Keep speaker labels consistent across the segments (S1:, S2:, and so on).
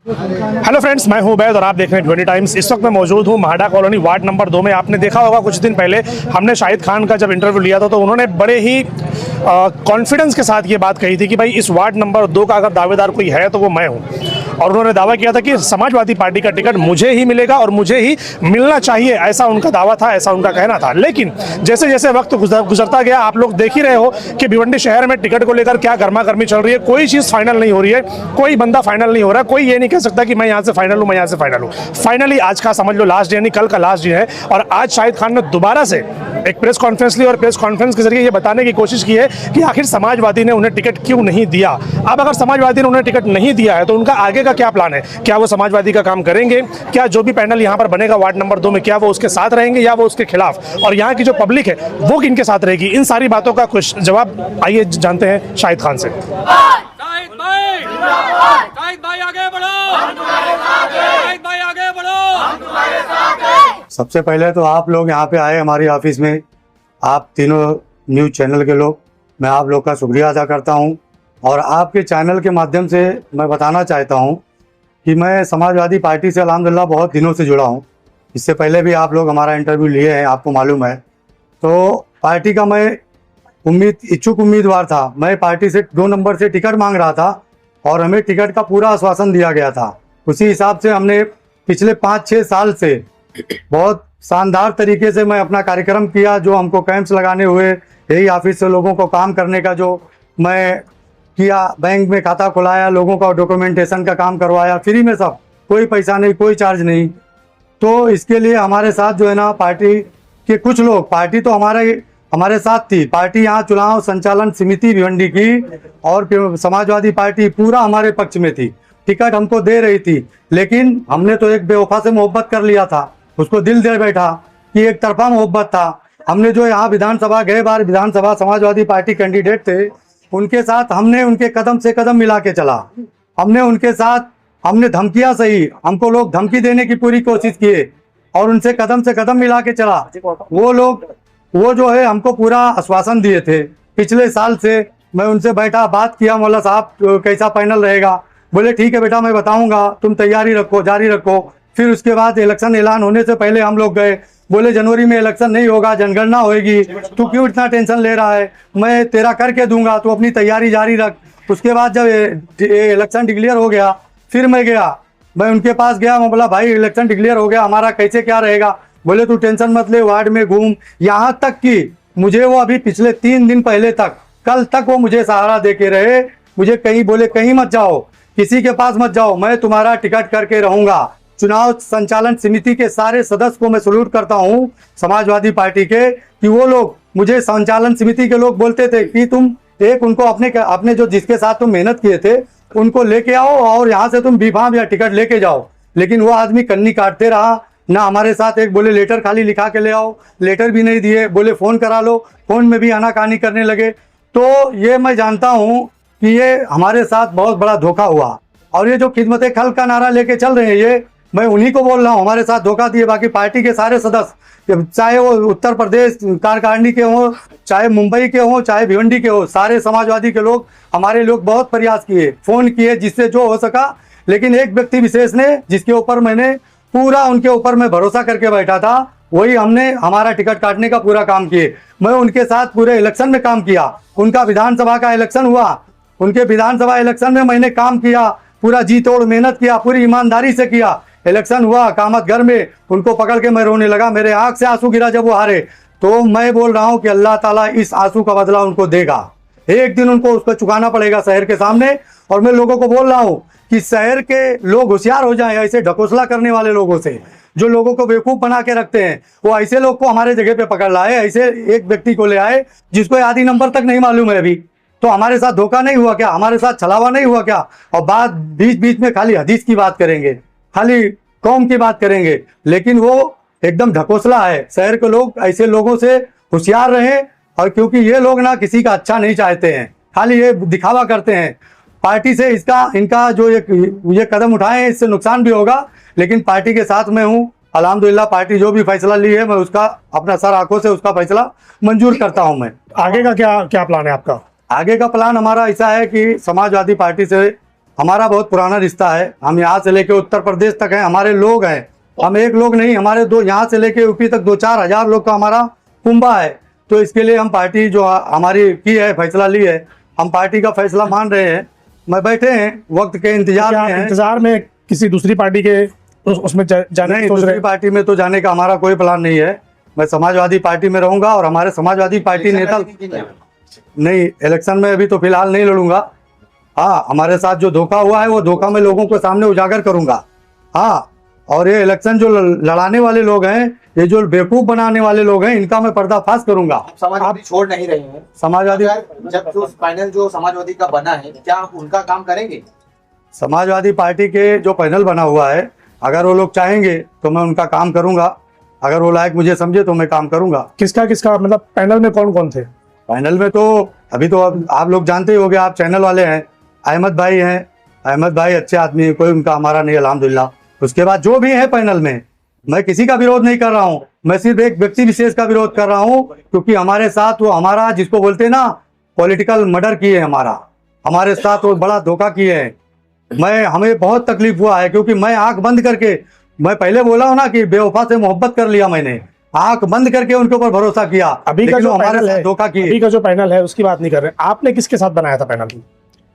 S1: Hello friends, मैं हूं उबैद और आप देख रहे हैं 20 टाइम्स। इस वक्त मैं मौजूद हूं महाडा कॉलोनी वार्ड नंबर 2 में। आपने देखा होगा कुछ दिन पहले हमने शाहिद खान का जब इंटरव्यू लिया था तो उन्होंने बड़े ही कॉन्फिडेंस के साथ ये बात कही थी कि भाई इस वार्ड नंबर 2 का अगर दावेदार कोई है तो वो मैं हूँ। और उन्होंने दावा किया था कि समाजवादी पार्टी का टिकट मुझे ही मिलेगा और मुझे ही मिलना चाहिए, ऐसा उनका दावा था, ऐसा उनका कहना था। लेकिन जैसे जैसे वक्त गुजरता गया, आप लोग देख ही रहे हो कि भिवंडी शहर में टिकट को लेकर क्या गर्मा गर्मी चल रही है। कोई चीज़ फाइनल नहीं हो रही है, कोई बंदा फाइनल नहीं हो रहा। कोई ये नहीं कह सकता कि मैं यहाँ से फाइनल हूँ, मैं यहाँ से फाइनल हूँ। फाइनली आज का समझ लो लास्ट डे, नहीं कल का लास्ट डे है। और आज शाहिद खान ने दोबारा से एक प्रेस कॉन्फ्रेंस ली और प्रेस कॉन्फ्रेंस के जरिए ये बताने की कोशिश की है कि आखिर समाजवादी ने उन्हें टिकट क्यों नहीं दिया। अब अगर समाजवादी ने उन्हें टिकट नहीं दिया है तो उनका आगे का क्या प्लान है? क्या वो समाजवादी का काम करेंगे? क्या जो भी पैनल यहाँ पर बनेगा वार्ड नंबर 2 में, क्या वो उसके साथ रहेंगे या वो उसके खिलाफ? और यहाँ की जो पब्लिक है वो किनके साथ रहेगी? इन सारी बातों का कुछ जवाब आइए जानते हैं शाहिद खान से।
S2: शाहिद भाई आगे बढ़ो, शाहिद भाई आगे बढ़ो।
S3: सबसे पहले तो आप लोग यहाँ पे आए हमारी ऑफिस में, आप तीनों न्यूज़ चैनल के लोग, मैं आप लोग का शुक्रिया अदा करता हूँ। और आपके चैनल के माध्यम से मैं बताना चाहता हूँ कि मैं समाजवादी पार्टी से अल्हम्दुलिल्लाह बहुत दिनों से जुड़ा हूँ। इससे पहले भी आप लोग हमारा इंटरव्यू लिए हैं, आपको मालूम है। तो पार्टी का मैं इच्छुक उम्मीदवार था। मैं पार्टी से 2 नंबर से टिकट मांग रहा था और हमें टिकट का पूरा आश्वासन दिया गया था। उसी हिसाब से हमने पिछले 5-6 साल से बहुत शानदार तरीके से मैं अपना कार्यक्रम किया। जो हमको कैंप्स लगाने हुए, यही ऑफिस से लोगों को काम करने का जो मैं किया, बैंक में खाता खुलाया, लोगों का डॉक्यूमेंटेशन का काम करवाया फ्री में, सब, कोई पैसा नहीं, कोई चार्ज नहीं। तो इसके लिए हमारे साथ जो है ना पार्टी के कुछ लोग, पार्टी तो हमारे साथ थी। पार्टी यहाँ चुनाव संचालन समिति भिवंडी की और समाजवादी पार्टी पूरा हमारे पक्ष में थी, टिकट हमको दे रही थी। लेकिन हमने तो एक बेवफा से मोहब्बत कर लिया था, उसको दिल दे बैठा कि एक तरफा मोहब्बत था। हमने जो यहाँ विधानसभा गए बार विधानसभा समाजवादी पार्टी कैंडिडेट थे, उनके साथ हमने उनके कदम से कदम मिला के चला। हमने उनके साथ, हमने धमकियां सही, हमको लोग धमकी देने की पूरी कोशिश किए और उनसे कदम से कदम मिला के चला। वो जो है हमको पूरा आश्वासन दिए थे। पिछले साल से मैं उनसे बैठा, बात किया, मौला साहब कैसा पैनल रहेगा? बोले ठीक है बेटा, मैं बताऊंगा, तुम तैयारी रखो, जारी रखो। फिर उसके बाद इलेक्शन ऐलान होने से पहले हम लोग गए, बोले जनवरी में इलेक्शन नहीं होगा, जनगणना होगी, तू क्यों इतना टेंशन ले रहा है, मैं तेरा करके दूंगा, तू अपनी तैयारी जारी रख। उसके बाद जब इलेक्शन डिक्लेयर हो गया, फिर मैं गया, मैं उनके पास गया, मैं बोला भाई इलेक्शन डिक्लेयर हो गया, हमारा कैसे क्या रहेगा? बोले तू टेंशन मत ले, वार्ड में घूम। यहाँ तक कि मुझे वो अभी पिछले 3 दिन पहले तक, कल तक वो मुझे सहारा दे के रहे। मुझे कहीं बोले कहीं मत जाओ, किसी के पास मत जाओ, मैं तुम्हारा टिकट करके रहूंगा। चुनाव संचालन समिति के सारे सदस्य को मैं सैल्यूट करता हूं समाजवादी पार्टी के, कि वो लोग मुझे संचालन समिति के लोग बोलते थे कि तुम एक उनको अपने जो जिसके साथ तुम मेहनत किए थे उनको लेके आओ और यहाँ से तुम बीफाम या टिकट लेके जाओ। लेकिन वो आदमी कन्नी काटते रहा ना हमारे साथ। एक बोले लेटर खाली लिखा के ले आओ, लेटर भी नहीं दिए, बोले फ़ोन करा लो, फ़ोन में भी आनाकानी करने लगे। तो ये मैं जानता हूँ कि ये हमारे साथ बहुत बड़ा धोखा हुआ। और ये जो खिदमत खल्क का नारा लेके चल रहे हैं, ये मैं उन्हीं को बोल रहा हूँ, हमारे साथ धोखा दिए। बाकी पार्टी के सारे सदस्य, चाहे वो उत्तर प्रदेश कार्यकारिणी के हों, चाहे मुंबई के हों, चाहे भिवंडी के हों, सारे समाजवादी के लोग, हमारे लोग बहुत प्रयास किए, फ़ोन किए, जिससे जो हो सका। लेकिन एक व्यक्ति विशेष ने, जिसके ऊपर मैंने पूरा उनके ऊपर मैं भरोसा करके बैठा था, वही हमने हमारा टिकट काटने का पूरा काम किए। मैं उनके साथ पूरे इलेक्शन में काम किया। उनका विधानसभा का इलेक्शन हुआ, उनके विधानसभा इलेक्शन में मैंने काम किया, पूरा जी तोड़ मेहनत किया, पूरी ईमानदारी से किया। इलेक्शन हुआ कामत घर में, उनको पकड़ के मैं रोने लगा, मेरे आंख से आंसू गिरा जब वो हारे। तो मैं बोल रहा हूँ कि अल्लाह ताला इस आंसू का बदला उनको देगा, एक दिन उनको उसको चुकाना पड़ेगा शहर के सामने। और मैं लोगों को बोल रहा हूँ कि शहर के लोग होशियार हो जाएं ऐसे ढकोसला करने वाले लोगों से, जो लोगों को बेवकूफ़ बना के रखते हैं। वो ऐसे लोग को हमारे जगह पे पकड़ लाए, ऐसे एक व्यक्ति को ले आए जिसको आधी नंबर तक नहीं मालूम है अभी। तो हमारे साथ धोखा नहीं हुआ क्या? हमारे साथ छलावा नहीं हुआ क्या? और बात बीच बीच में खाली हदीस की बात करेंगे, खाली कौम की बात करेंगे, लेकिन वो एकदम ढकोसला है। शहर के लोग ऐसे लोगों से होशियार रहें। और क्योंकि ये लोग ना किसी का अच्छा नहीं चाहते हैं, खाली ये दिखावा करते हैं। पार्टी से इनका जो ये कदम उठाए हैं, इससे नुकसान भी होगा, लेकिन पार्टी के साथ में हूँ। अल्हम्दुलिल्लाह पार्टी जो भी फैसला ली है, मैं उसका अपना सर आंखों से उसका फैसला मंजूर करता हूँ। मैं
S1: आगे का क्या प्लान है आपका?
S3: आगे का प्लान हमारा ऐसा है कि समाजवादी पार्टी से हमारा बहुत पुराना रिश्ता है। हम यहाँ से लेके उत्तर प्रदेश तक हैं, हमारे लोग हैं। हम एक लोग नहीं, हमारे दो यहाँ से लेके यूपी तक 2-4 हजार लोग का हमारा कुंबा है। तो इसके लिए हम पार्टी जो हमारी की है, फैसला ली है, हम पार्टी का फैसला मान रहे हैं। मैं बैठे हैं, वक्त के इंतजार
S1: क्या
S3: में हैं।
S1: इंतजार में किसी दूसरी पार्टी के उसमें जाने
S3: नहीं,
S1: की सोच रहे
S3: दूसरी
S1: हैं?
S3: पार्टी में तो जाने का हमारा कोई प्लान नहीं है। मैं समाजवादी पार्टी में रहूंगा और हमारे समाजवादी पार्टी नेता नहीं, इलेक्शन में अभी तो फिलहाल नहीं लड़ूंगा। हाँ, हमारे साथ जो धोखा हुआ है वो धोखा मैं लोगों के सामने उजागर करूंगा। हाँ, और ये इलेक्शन जो लड़ाने वाले लोग हैं, ये जो बेवकूफ बनाने वाले लोग हैं, इनका मैं पर्दाफाश करूंगा।
S4: समाजवादी छोड़ नहीं रहे हैं।
S3: समाजवादी
S4: जब जो पैनल जो समाजवादी का बना है, क्या उनका काम करेंगे?
S3: समाजवादी पार्टी के जो पैनल बना हुआ है, अगर वो लोग चाहेंगे तो मैं उनका काम करूंगा। अगर वो लायक मुझे समझे तो मैं काम करूंगा।
S1: किसका किसका मतलब पैनल में कौन कौन थे?
S3: पैनल में तो अभी तो आप लोग जानते ही होंगे, आप चैनल वाले हैं। अहमद भाई हैं, अहमद भाई अच्छे आदमी है, कोई उनका हमारा नहीं, अल्हम्दुलिल्लाह। उसके बाद जो भी है पैनल में, मैं किसी का विरोध नहीं कर रहा हूँ, मैं सिर्फ एक व्यक्ति विशेष का विरोध कर रहा हूँ, क्योंकि हमारे साथ वो हमारा जिसको बोलते हैं ना पॉलिटिकल मर्डर किए, हमारे साथ वो बड़ा धोखा किए हैं। हमें बहुत तकलीफ हुआ है, क्योंकि मैं आंख बंद करके, मैं पहले बोला हूँ ना कि बेवफा से मोहब्बत कर लिया, मैंने आंख बंद करके उनके ऊपर भरोसा किया।
S1: अभी का
S3: लेकिन
S1: जो
S3: वो हमारे
S1: पैनल
S3: साथ
S1: है,
S3: धोखा किए।
S1: अभी का जो पैनल है उसकी बात नहीं कर रहे, आपने किसके साथ बनाया था पैनल?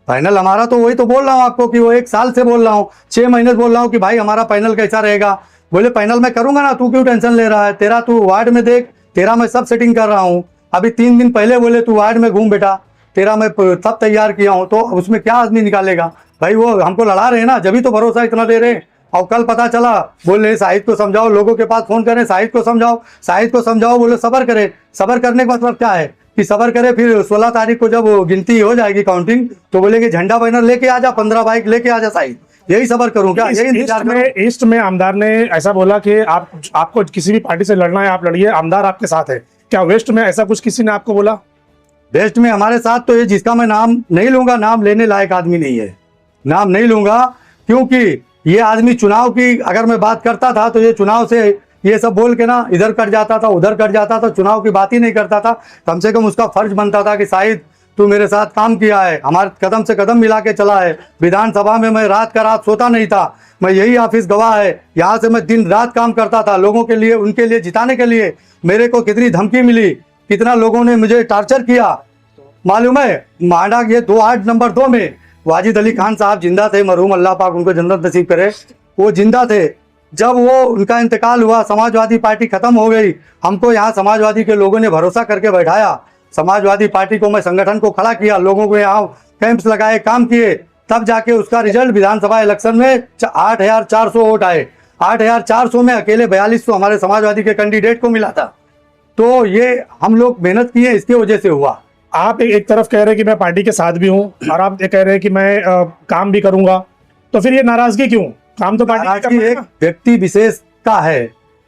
S3: पैनल हमारा तो वही तो बोल रहा हूँ आपको कि वो 1 साल से बोल रहा हूँ, 6 महीने से बोल रहा हूँ कि भाई हमारा पैनल कैसा रहेगा। बोले पैनल मैं करूंगा ना, तू क्यों टेंशन ले रहा है, तेरा तू वार्ड में देख, तेरा मैं सब सेटिंग कर रहा हूँ। अभी 3 दिन पहले बोले तू वार्ड में घूम बेटा, तेरा मैं सब तैयार किया हूँ। तो उसमें क्या आदमी निकालेगा भाई? वो हमको लड़ा रहे हैं ना, जब ही तो भरोसा इतना दे रहे हैं। और कल पता चला बोल रहे शाहिद को समझाओ, लोगों के पास फोन करें, शाहिद को समझाओ, शाहिद को समझाओ, बोले सबर करे। सबर करने का मतलब क्या है कि सबर करे, फिर 16 तारीख को जब गिनती हो जाएगी, काउंटिंग, तो बोलेंगे झंडा बैनर लेके आ जा, 15 बाइक लेके आ जा शाहिद। यही सबर करूं क्या? यही इंतजार करूं?
S1: ईस्ट में आमदार ने ऐसा बोला कि आपको किसी भी पार्टी से लड़ना है आप लड़िए, आमदार आपके साथ है। क्या वेस्ट में ऐसा कुछ किसी ने आपको बोला?
S3: वेस्ट में हमारे साथ तो ये, जिसका मैं नाम नहीं लूंगा, नाम लेने लायक आदमी नहीं है, नाम नहीं लूंगा, क्योंकि ये आदमी चुनाव की अगर मैं बात करता था तो ये चुनाव से ये सब बोल के ना इधर कट जाता था, उधर कट जाता था, चुनाव की बात ही नहीं करता था। कम से कम उसका फर्ज बनता था कि शाहिद तू मेरे साथ काम किया है, हमारे कदम से कदम मिला के चला है। विधानसभा में मैं रात का रात सोता नहीं था, मैं यही ऑफिस गवाह है। यहाँ से मैं दिन रात काम करता था लोगों के लिए, उनके लिए जिताने के लिए। मेरे को कितनी धमकी मिली, कितना लोगों ने मुझे टॉर्चर किया मालूम है। मांडा ये 28 नंबर 2 में वाजिद अली खान साहब जिंदा थे, मरहूम, अल्लाह पाक उनको जन्नत नसीब करे, वो जिंदा थे। जब वो उनका इंतकाल हुआ, समाजवादी पार्टी खत्म हो गई, हमको यहाँ समाजवादी के लोगों ने भरोसा करके बैठाया। समाजवादी पार्टी को, मैं संगठन को खड़ा किया, लोगों को यहाँ कैंप्स लगाए, काम किए, तब जाके उसका रिजल्ट विधानसभा इलेक्शन में 8,400 वोट आए। 8,400 में अकेले 4200 हमारे समाजवादी के कैंडिडेट को मिला था। तो ये हम लोग मेहनत किए, इसकी वजह से हुआ।
S1: आप एक तरफ कह रहे हैं कि मैं पार्टी के साथ भी हूँ और आप ये कह रहे हैं कि मैं काम भी करूंगा, तो फिर ये नाराजगी क्यों? काम तो पार्टी
S3: एक व्यक्ति विशेष का है,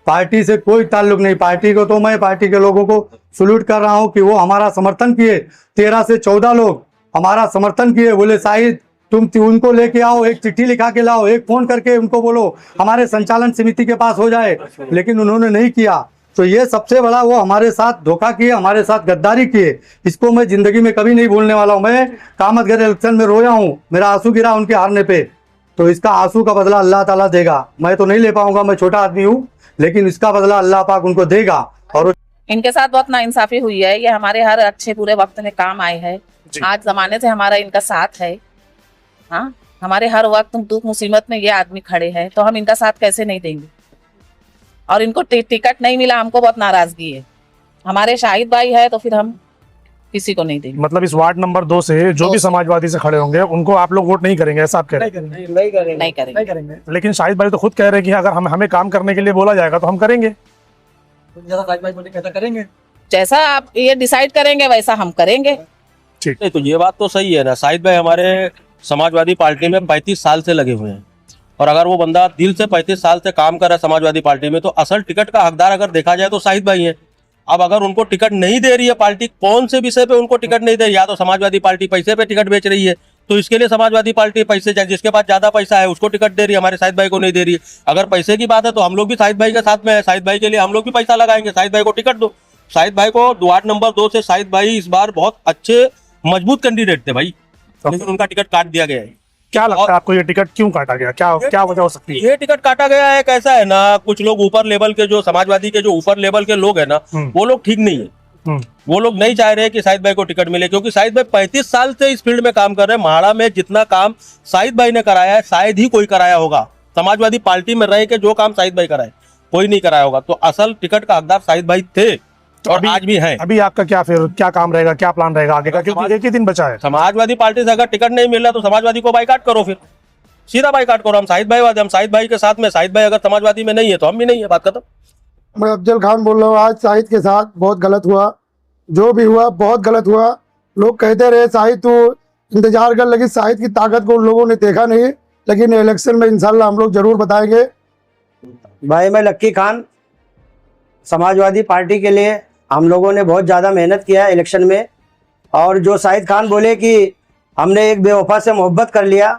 S3: पार्टी से कोई ताल्लुक नहीं। पार्टी को तो मैं पार्टी के लोगों को सल्यूट कर रहा हूं कि वो हमारा समर्थन किए। 13 से 14 लोग हमारा समर्थन किए, बोले शाहिद तुम उनको लेके आओ, एक चिट्ठी लिखा के लाओ, एक फोन करके उनको बोलो हमारे संचालन समिति के पास हो जाए, लेकिन उन्होंने नहीं किया। तो ये सबसे बड़ा वो हमारे साथ धोखा किए, हमारे साथ गद्दारी किए। इसको मैं जिंदगी में कभी नहीं भूलने वाला हूँ। मैं कामतगढ़ इलेक्शन में रोया हूँ, मेरा आंसू गिरा उनके हारने पे, तो इसका आंसू का बदला अल्लाह ताला देगा। मैं तो नहीं ले पाऊंगा, मैं छोटा आदमी हूँ, लेकिन इसका बदला अल्लाह पाक उनको देगा। और
S5: इनके साथ बहुत नाइंसाफी हुई है। ये हमारे हर अच्छे पूरे वक्त में काम आए हैं। आज जमाने से हमारा इनका साथ है। हाँ, हमारे हर वक्त दुख मुसीबत में ये आदमी खड़े हैं, तो हम इनका साथ कैसे नहीं देंगे। और इनको टिकट नहीं मिला, हमको बहुत नाराजगी है। हमारे शाहिद भाई है तो फिर हम किसी को नहीं देंगे।
S1: मतलब इस वार्ड नंबर 2 से जो भी समाजवादी से खड़े होंगे उनको आप लोग वोट नहीं करेंगे, ऐसा आप कह रहे हैं?
S5: नहीं करेंगे।
S1: लेकिन शाहिद भाई तो खुद कह रहे हैं कि अगर हमें काम करने के लिए बोला जाएगा तो हम करेंगे।
S5: जैसा आप ये डिसाइड करेंगे वैसा हम करेंगे।
S6: नहीं तो ये बात तो सही है ना, शाहिद भाई हमारे समाजवादी पार्टी में 35 साल से लगे हुए हैं, और अगर वो बंदा दिल से 35 साल से काम कर रहा है समाजवादी पार्टी में, तो असल टिकट का हकदार अगर देखा जाए तो शाहिद भाई है। अब अगर उनको टिकट नहीं दे रही है पार्टी, कौन से विषय पे उनको टिकट नहीं दे रही, या तो समाजवादी पार्टी पैसे पे टिकट बेच रही है, तो इसके लिए समाजवादी पार्टी पैसे, जिसके पास ज्यादा पैसा है उसको टिकट दे रही है, हमारे शाहिद भाई को नहीं दे रही है। अगर पैसे की बात है तो हम लोग भी शाहिद भाई के साथ में है, शाहिद भाई के लिए हम लोग भी पैसा लगाएंगे, शाहिद भाई को टिकट दो। शाहिद भाई को वार्ड नंबर 2 से शाहिद भाई इस बार बहुत अच्छे मजबूत कैंडिडेट थे भाई, लेकिन उनका टिकट काट दिया गया है।
S1: क्या लगता है आपको ये टिकट क्यों काटा गया, क्या क्या वजह हो सकती है?
S6: ये टिकट काटा गया है, कैसा है ना, कुछ लोग ऊपर लेवल के, जो समाजवादी के जो ऊपर लेवल के लोग है ना, वो लोग ठीक नहीं है। वो लोग नहीं चाह रहे कि शाहिद भाई को टिकट मिले, क्योंकि शाहिद भाई 35 साल से इस फील्ड में काम कर रहे हैं। म्हाड़ा में जितना काम शाहिद भाई ने कराया है शायद ही कोई कराया होगा। समाजवादी पार्टी में रह के जो काम शाहिद भाई कराए कोई नहीं कराया होगा। तो असल टिकट का हकदार शाहिद भाई थे और आज भी हैं।
S1: अभी आपका क्या काम रहेगा, क्या प्लान रहेगा आगे का, क्योंकि एक ही दिन बचा है।
S6: समाजवादी पार्टी से अगर टिकट नहीं मिल रहा तो समाजवादी को बाइकाट करो, फिर सीधा बाइकाट करो। हम शाहिद भाई वादे, हम शाहिद भाई के साथ में, शाहिद भाई अगर समाजवादी में नहीं है तो हम भी नहीं है, बात खत्म।
S7: मैं अफजल खान बोल रहा हूँ। आज शाहिद के साथ बहुत गलत हुआ, जो भी हुआ बहुत गलत हुआ। लोग कहते रहे शाहिद तू इंतजार कर, लेकिन शाहिद की ताकत को उन लोगों ने देखा नहीं। लेकिन इलेक्शन में इंशाल्लाह हम लोग जरूर बताएंगे।
S8: भाई मैं लक्की खान, समाजवादी पार्टी के लिए हम लोगों ने बहुत ज़्यादा मेहनत किया है इलेक्शन में। और जो शाहिद खान बोले कि हमने एक बेवफा से मोहब्बत कर लिया,